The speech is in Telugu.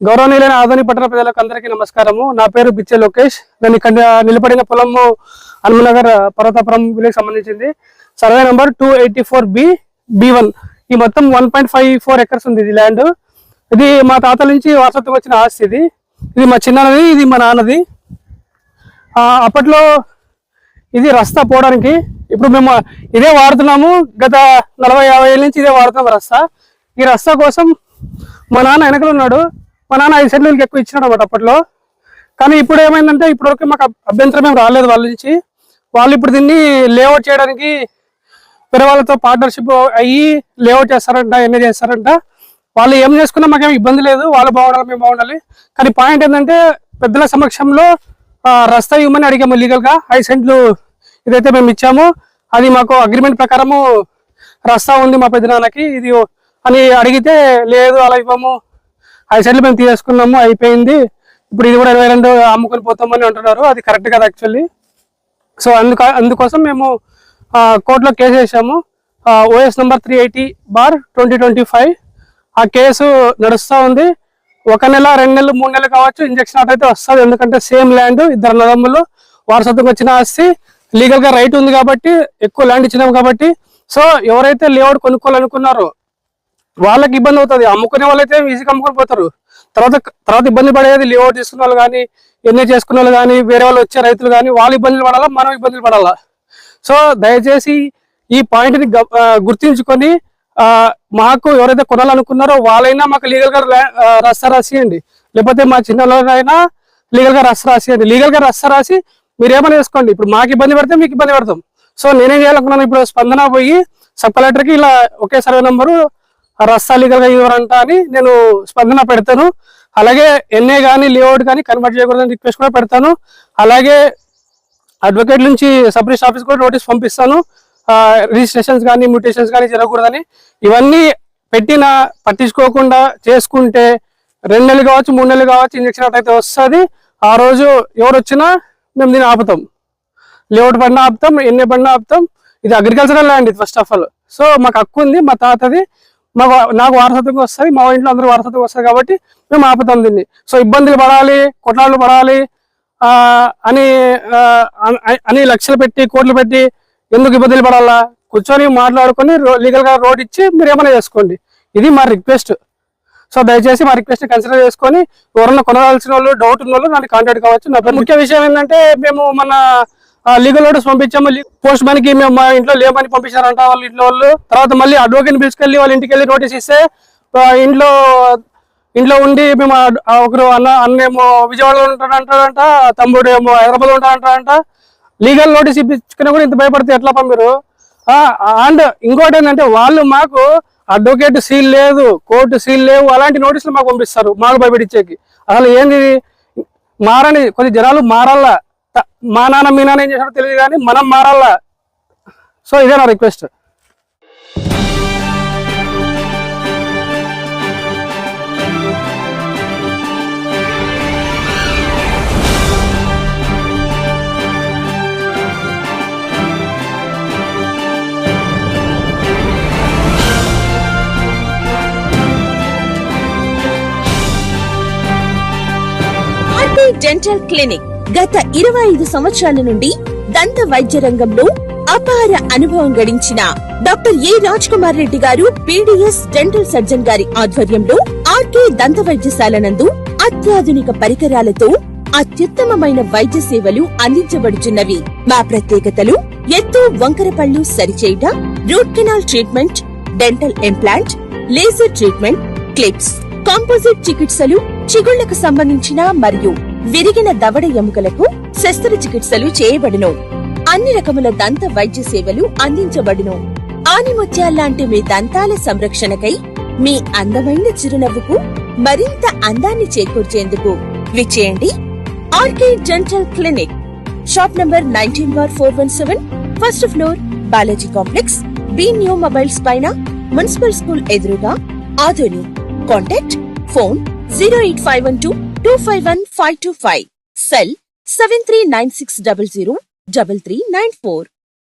గౌరవనీయులైన ఆదోని పట్టణ ప్రజలకు అందరికీ నమస్కారము. నా పేరు బిచ్చే లోకేష్. నేను ఇక్కడ నిలబడిన పొలము హనుమనగర్ పర్వతాపురం విలేజ్ సంబంధించింది. Survey number 284B1. ఈ మొత్తం 1.54 ఎకర్స్ ఉంది. ఇది ల్యాండ్. ఇది మా తాతల నుంచి వారసత్వం వచ్చిన ఆస్తి. ఇది మా చిన్నది, ఇది మా నాన్నది. అప్పట్లో ఇది రస్తా పోవడానికి. ఇప్పుడు మేము ఇదే వాడుతున్నాము. గత 40-50 ఏళ్ళ నుంచి ఇదే వాడుతున్నాము రస్తా. ఈ రస్తా కోసం మా నాన్న వెనకలు ఉన్నాడు. మా నాన్న 5 సెంట్లకి ఎక్కువ ఇచ్చినాడు అన్నమాట అప్పట్లో. కానీ ఇప్పుడు ఏమైందంటే ఇప్పటివరకు మాకు అభ్యంతరం ఏం రాలేదు వాళ్ళ నుంచి. వాళ్ళు ఇప్పుడు దీన్ని లేఅవుట్ చేయడానికి వేరే వాళ్ళతో పార్ట్నర్షిప్ అయ్యి లేఅవుట్ చేస్తారంట, ఎన్ని చేస్తారంట. వాళ్ళు ఏం చేసుకున్నా మాకేం ఇబ్బంది లేదు. వాళ్ళు బాగుండాలి, మేము బాగుండాలి. కానీ పాయింట్ ఏంటంటే పెద్దల సమక్షంలో రస్తా ఇవ్వమని అడిగాము లీగల్గా. 5 సెంట్లు ఇదైతే మేము ఇచ్చాము. అది మాకు అగ్రిమెంట్ ప్రకారము రస్తా ఉంది మా పెద్దనాన్నకి ఇది అని అడిగితే, లేదు అలా ఇవ్వము, 5 సెంట్లు మేము తీసుకున్నాము, అయిపోయింది, ఇప్పుడు ఇది కూడా 22 అమ్ముకొని పోతామని అంటున్నారు. అది కరెక్ట్ కదా యాక్చువల్లీ. సో అందుకోసం మేము కోర్టులో కేసు వేసాము. OS number 380/2025. ఆ కేసు నడుస్తూ ఉంది. 1 నెల, 2 నెలలు, 3 నెలలు కావచ్చు. ఇంజక్షన్ ఆర్డర్ అయితే వస్తుంది. ఎందుకంటే సేమ్ ల్యాండ్, ఇద్దరు అన్నదమ్ములు, వారసత్వం వచ్చిన ఆస్తి, లీగల్ గా రైట్ ఉంది కాబట్టి, ఎక్కువ ల్యాండ్ ఇచ్చినాం కాబట్టి. సో ఎవరైతే లేఅవుట్ కొనుక్కోవాలనుకున్నారో వాళ్ళకి ఇబ్బంది అవుతుంది. అమ్ముకునే వాళ్ళైతే ఈజీగా అమ్ముకొని పోతారు. తర్వాత ఇబ్బంది పడేది లేఅవుట్ తీసుకున్న వాళ్ళు కానీ, ఎన్ఏ చేసుకున్న వాళ్ళు కానీ, వేరే వాళ్ళు వచ్చే రైతులు కానీ, వాళ్ళు ఇబ్బందులు పడాలా, మనం ఇబ్బందులు పడాలా. సో దయచేసి ఈ పాయింట్ ని గుర్తించుకొని మాకు ఎవరైతే కొనాలనుకున్నారో వాళ్ళైనా మాకు లీగల్ గా రస్తా రాసియండి, లేకపోతే మా చిన్నైనా లీగల్ గా రస్తా రాసియండి. లీగల్ గా రస్తా రాసి మీరు ఏమైనా చేసుకోండి. ఇప్పుడు మాకు ఇబ్బంది పడితే మీకు ఇబ్బంది పడతాం. సో నేనేం చేయాలనుకున్నాను, ఇప్పుడు స్పందన పోయి సబ్ కలెక్టర్కి ఇలా ఒకే సర్వే నెంబరు రస్తా లీగల్ గా ఇవ్వరంట అని నేను స్పందన పెడతాను. అలాగే ఎన్ఏ కానీ లేఅవుట్ కానీ కన్వర్ట్ చేయకూడదని రిక్వెస్ట్ కూడా పెడతాను. అలాగే అడ్వకేట్ నుంచి సబ్ రిజిస్టర్ ఆఫీస్ కూడా నోటీస్ పంపిస్తాను. రిజిస్ట్రేషన్స్ కానీ మ్యూటేషన్స్ కానీ జరగకూడదని. ఇవన్నీ పెట్టినా పట్టించుకోకుండా చేసుకుంటే 2 నెలలు కావచ్చు, 3 నెలలు కావచ్చు, ఇంజక్షన్ అయితే వస్తుంది. ఆ రోజు ఎవరు వచ్చినా మేము దీన్ని ఆపుతాం. లేఅవుట్ పడినా ఆపుతాం, ఎన్ఏ పడినా ఆపుతాం. ఇది అగ్రికల్చరల్ ల్యాండ్, ఇది ఫస్ట్ ఆఫ్ ఆల్. సో మాకు హక్కు ఉంది, మా తాతది, నాకు వారసత్వంగా వస్తుంది, మా ఇంట్లో అందరూ వారసత్వం వస్తుంది కాబట్టి మేము ఆపుతాం దీన్ని. సో ఇబ్బందులు పడాలి, కొట్లాళ్ళు పడాలి అని లక్షలు పెట్టి, కోట్లు పెట్టి ఎందుకు ఇబ్బందులు పడాలా? కూర్చొని మాట్లాడుకొని లీగల్ గా రోడ్ ఇచ్చి మీరు ఏమైనా చేసుకోండి. ఇది మా రిక్వెస్ట్. సో దయచేసి మా రిక్వెస్ట్ ని కన్సిడర్ చేసుకొని ఎవరన్నా కొనవలసిన వాళ్ళు, డౌట్ ఉన్న వాళ్ళు నన్ను కాంటాక్ట్ కావచ్చు. నా ముఖ్య విషయం ఏంటంటే, మేము మన లీగల్ నోటీస్ పంపించాము. పోస్ట్ మ్యాన్ కి మేము మా ఇంట్లో లేమని పంపించారంట వాళ్ళ ఇంట్లో వాళ్ళు. తర్వాత మళ్ళీ అడ్వకేట్ పిలుచుకెళ్ళి వాళ్ళ ఇంటికి వెళ్ళి నోటీస్ ఇస్తే, ఇంట్లో ఉండి మేము ఒకరు అన్నేమో విజయవాడలో ఉంటాడంటాడంట, తమ్ముడు ఏమో హైదరాబాద్ ఉంటాడంటాడంట. లీగల్ నోటీస్ ఇప్పించుకున్నా కూడా ఇంత భయపడితే ఎట్లా మీరు? అండ్ ఇంకోటి ఏంటంటే, వాళ్ళు మాకు అడ్వకేట్ సీల్ లేదు, కోర్టు సీల్ లేవు, అలాంటి నోటీసులు మాకు పంపిస్తారు మాకు భయపెట్టించేకి. అసలు ఏంది? మారని కొద్ది జనాలు మారాలా. మా నాన్న మీ నాన్న ఏం చేశాడో తెలియదు కానీ మనం మారాలా. సో ఇదే నా రిక్వెస్ట్. డెంటల్ క్లినిక్ గత 25 సంవత్సరాల నుండి దంత వైద్య రంగంలో అపార అనుభవం గడించిన డాక్టర్ ఏ రాజ్ కుమార్ రెడ్డి గారు PDS డెంటల్ సర్జన్ గారి ఆధ్వర్యంలో ఆర్కే దంత వైద్యశాల నందు అత్యాధునిక పరికరాలతో అత్యుత్తమమైన వైద్య సేవలు అందించబడుచున్నవి. మా ప్రత్యేకతలు: ఎత్తు వంకర పళ్ళు సరిచేయుట, root canal treatment, dental implant, laser treatment, clips, composite చికిత్సలు, చిగుళ్లకు సంబంధించిన మరియు విరిగిన దవడ ఎముకలకు శస్త్రచికిత్సలు చేయబడును. అన్ని రకముల దంత వైద్య సేవలు అందించబడును. ఆనిముత్యాల్లాంటి మీ దంతాల సంరక్షణకై, మీ అందమైన చిరునవ్వుకు మరింత అందాన్ని చేకూర్చేందుకు విచ్చేయండి RK dental clinic. Shop number 19/417, first floor, Balaji complex, B new mobiles పైన, మున్సిపల్ స్కూల్ ఎదురుగా, ఆదోని. Contact phone 08512251525. సెల్ 7396003394.